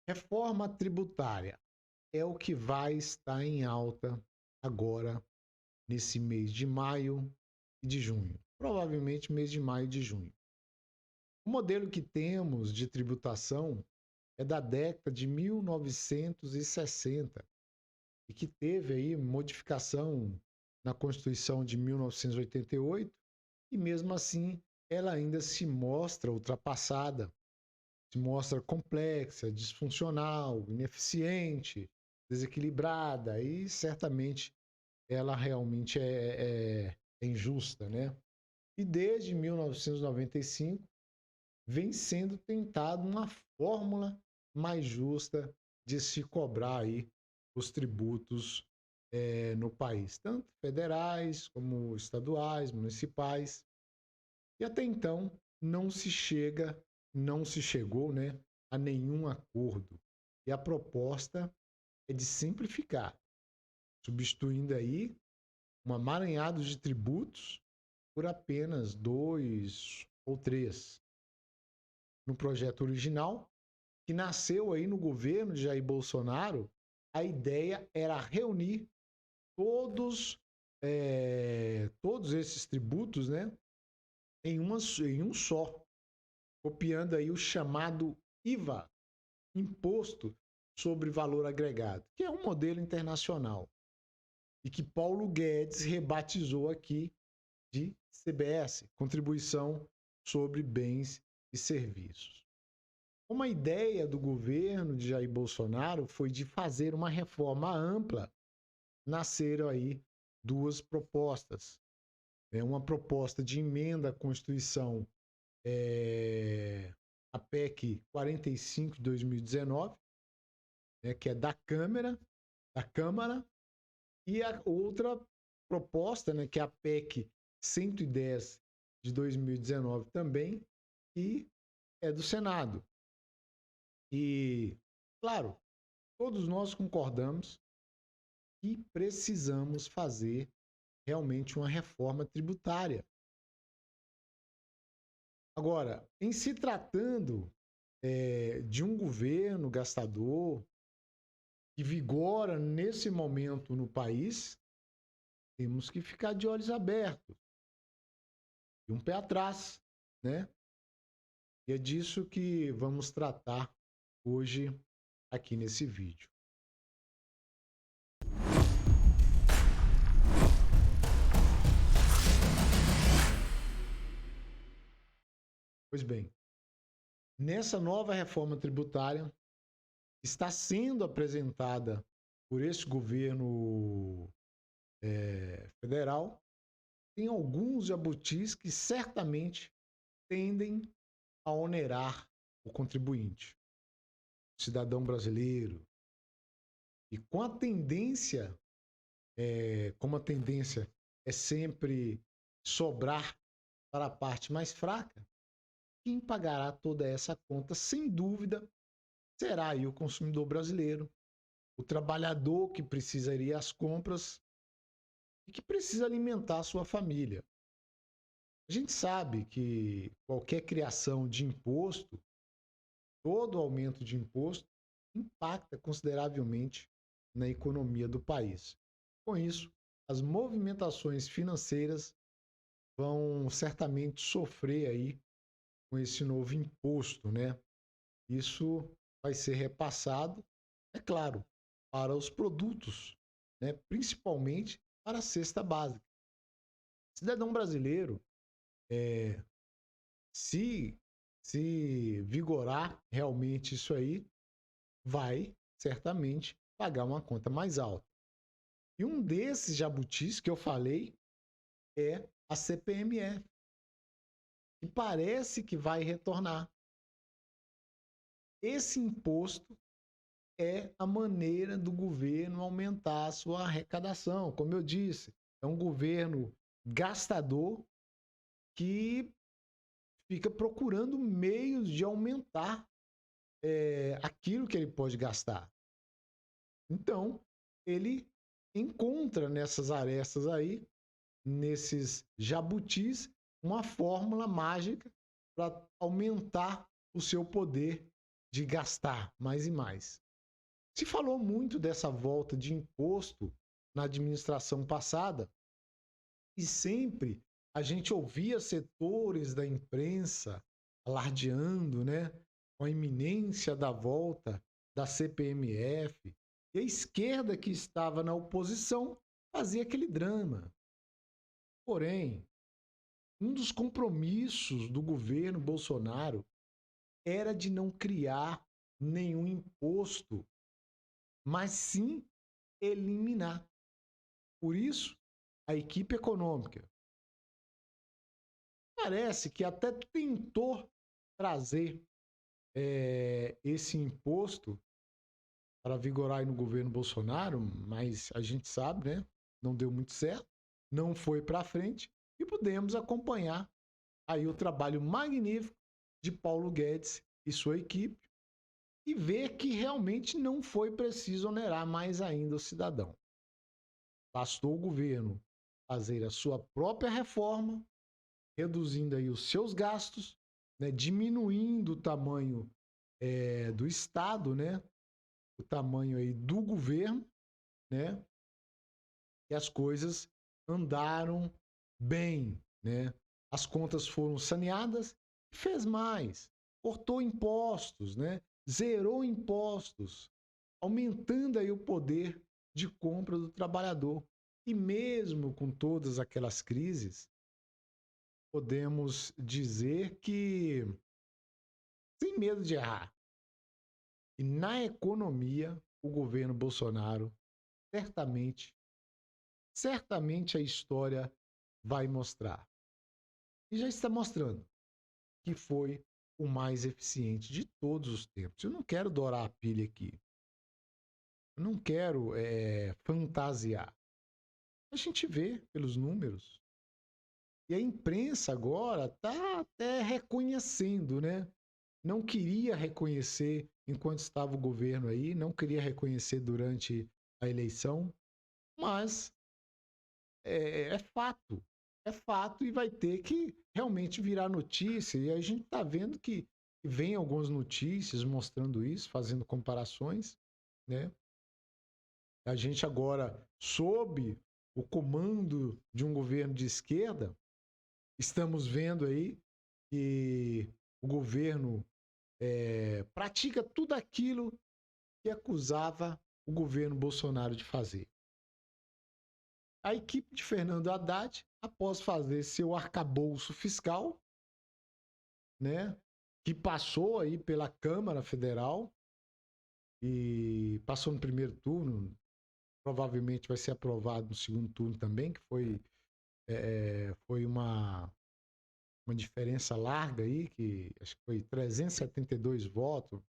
Reforma tributária é o que vai estar em alta agora nesse mês de maio e de junho. Provavelmente mês de maio e de junho. O modelo que temos de tributação é da década de 1960 e que teve aí modificação na Constituição de 1988 e mesmo assim ela ainda se mostra ultrapassada, se mostra complexa, disfuncional, ineficiente, desequilibrada e certamente ela realmente é injusta, né? E desde 1995 vem sendo tentado uma fórmula mais justa de se cobrar aí os tributos no país, tanto federais como estaduais, municipais. E até então não se chegou, né, a nenhum acordo. E a proposta é de simplificar, substituindo aí um amaranhado de tributos por apenas dois ou três. No projeto original, que nasceu aí no governo de Jair Bolsonaro, a ideia era reunir todos, todos esses tributos, né, em um só, copiando aí o chamado IVA, Imposto sobre Valor Agregado, que é um modelo internacional e que Paulo Guedes rebatizou aqui de CBS, Contribuição sobre Bens e Serviços. Uma ideia do governo de Jair Bolsonaro foi de fazer uma reforma ampla. Nasceram aí duas propostas. Uma proposta de emenda à Constituição, a PEC 45 de 2019, que é da Câmara, e a outra proposta, que é a PEC 110 de 2019 também, que é do Senado. E, claro, todos nós concordamos que precisamos fazer realmente uma reforma tributária. Agora, em se tratando de um governo gastador que vigora nesse momento no país, temos que ficar de olhos abertos e um pé atrás, né? E é disso que vamos tratar hoje aqui nesse vídeo. Pois bem, nessa nova reforma tributária está sendo apresentada por esse governo federal, tem alguns jabutis que certamente tendem a onerar o contribuinte, o cidadão brasileiro. E com a tendência, como a tendência é sempre sobrar para a parte mais fraca, quem pagará toda essa conta, sem dúvida, será aí o consumidor brasileiro, o trabalhador que precisaria as compras e que precisa alimentar a sua família. A gente sabe que qualquer criação de imposto, todo aumento de imposto, impacta consideravelmente na economia do país. Com isso, as movimentações financeiras vão certamente sofrer aí com esse novo imposto, né? Isso vai ser repassado, é claro, para os produtos, né? Principalmente para a cesta básica. O cidadão brasileiro, se, se vigorar realmente isso aí, vai certamente pagar uma conta mais alta. E um desses jabutis que eu falei é a CPMF, que parece que vai retornar. Esse imposto é a maneira do governo aumentar a sua arrecadação. Como eu disse, é um governo gastador que fica procurando meios de aumentar aquilo que ele pode gastar. Então, ele encontra nessas arestas aí, nesses jabutis, uma fórmula mágica para aumentar o seu poder de gastar mais e mais. Se falou muito dessa volta de imposto na administração passada e sempre a gente ouvia setores da imprensa alardeando, né, com a iminência da volta da CPMF, e a esquerda que estava na oposição fazia aquele drama. Porém, um dos compromissos do governo Bolsonaro era de não criar nenhum imposto, mas sim eliminar. Por isso, a equipe econômica parece que até tentou trazer esse imposto para vigorar aí no governo Bolsonaro, mas a gente sabe, né? Não deu muito certo, não foi para frente e podemos acompanhar aí o trabalho magnífico de Paulo Guedes e sua equipe e ver que realmente não foi preciso onerar mais ainda o cidadão. Bastou o governo fazer a sua própria reforma, reduzindo aí os seus gastos, né, diminuindo o tamanho do Estado, né, o tamanho aí do governo, né, e as coisas andaram bem, né? As contas foram saneadas, fez mais, cortou impostos, né? Zerou impostos, aumentando aí o poder de compra do trabalhador. E mesmo com todas aquelas crises, podemos dizer que, sem medo de errar, e na economia, o governo Bolsonaro certamente a história vai mostrar. E já está mostrando que foi o mais eficiente de todos os tempos. Eu não quero dourar a pilha aqui. Eu não quero fantasiar. A gente vê pelos números. E a imprensa agora está até reconhecendo, né? Não queria reconhecer enquanto estava o governo aí, não queria reconhecer durante a eleição, mas é fato. É fato e vai ter que realmente virar notícia. E a gente está vendo que vem algumas notícias mostrando isso, fazendo comparações, né? A gente agora, sob o comando de um governo de esquerda, estamos vendo aí que o governo pratica tudo aquilo que acusava o governo Bolsonaro de fazer. A equipe de Fernando Haddad, após fazer seu arcabouço fiscal, né, que passou aí pela Câmara Federal e passou no primeiro turno, provavelmente vai ser aprovado no segundo turno também, que foi uma diferença larga aí, que acho que foi 372 votos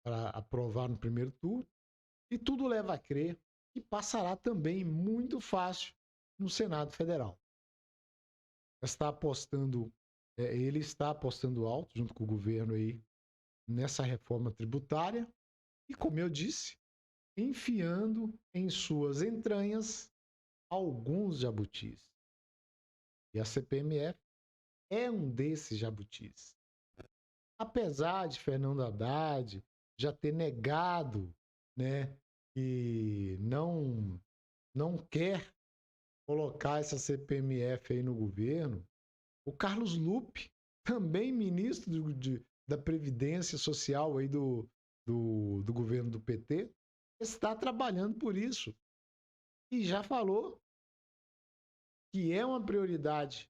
para aprovar no primeiro turno, e tudo leva a crer que passará também muito fácil no Senado Federal. Ele está apostando alto junto com o governo aí nessa reforma tributária e, como eu disse, enfiando em suas entranhas alguns jabutis. E a CPMF é um desses jabutis. Apesar de Fernando Haddad já ter negado, né, que não quer colocar essa CPMF aí no governo, o Carlos Lupe, também ministro da Previdência Social aí do governo do PT, está trabalhando por isso. E já falou que é uma prioridade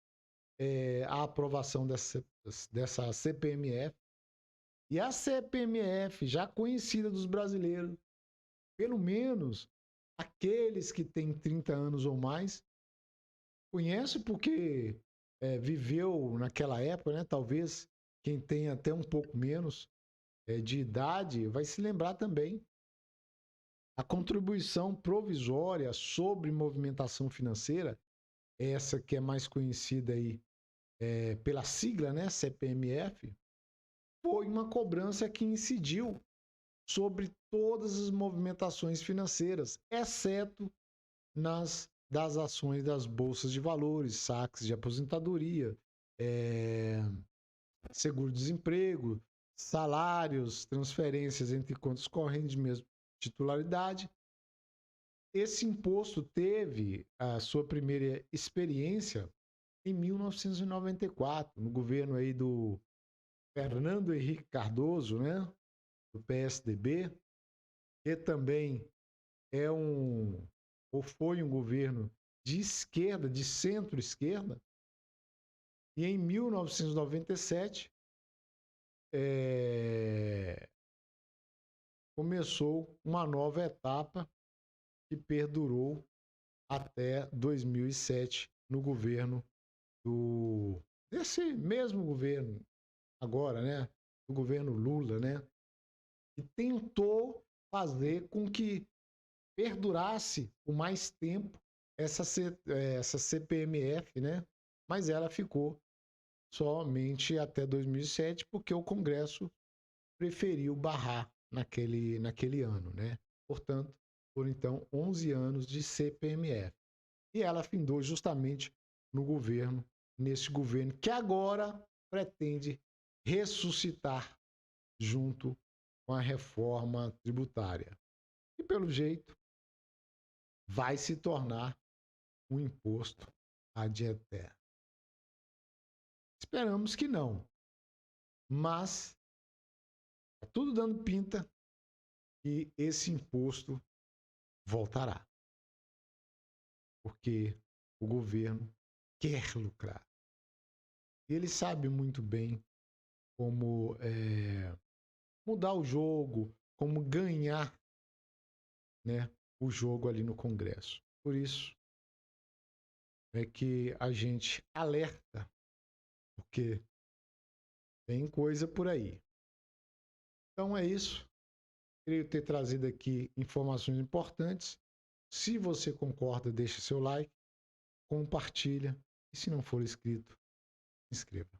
a aprovação dessa CPMF. E a CPMF, já conhecida dos brasileiros, pelo menos aqueles que têm 30 anos ou mais, conhece porque viveu naquela época, né? Talvez quem tem até um pouco menos de idade vai se lembrar também. A contribuição provisória sobre movimentação financeira, essa que é mais conhecida aí pela sigla, né, CPMF, foi uma cobrança que incidiu sobre todas as movimentações financeiras, exceto das ações das bolsas de valores, saques de aposentadoria, seguro-desemprego, salários, transferências entre contas correntes de mesma titularidade. Esse imposto teve a sua primeira experiência em 1994, no governo aí do Fernando Henrique Cardoso, né, do PSDB, que também é ou foi um governo de esquerda, de centro-esquerda. E em 1997 começou uma nova etapa que perdurou até 2007 no governo desse mesmo governo agora, né, do governo Lula, né, e tentou fazer com que perdurasse por mais tempo essa CPMF, né, mas ela ficou somente até 2007 porque o Congresso preferiu barrar naquele ano, né? Portanto, foram então 11 anos de CPMF. E ela findou justamente nesse governo que agora pretende ressuscitar junto com a reforma tributária. E pelo jeito vai se tornar um imposto ad eterno. Esperamos que não, mas tá tudo dando pinta que esse imposto voltará, porque o governo quer lucrar. E ele sabe muito bem como mudar o jogo, como ganhar, né, o jogo ali no Congresso. Por isso é que a gente alerta, porque tem coisa por aí. Então é isso. Queria ter trazido aqui informações importantes. Se você concorda, deixa seu like, compartilha e se não for inscrito, se inscreva.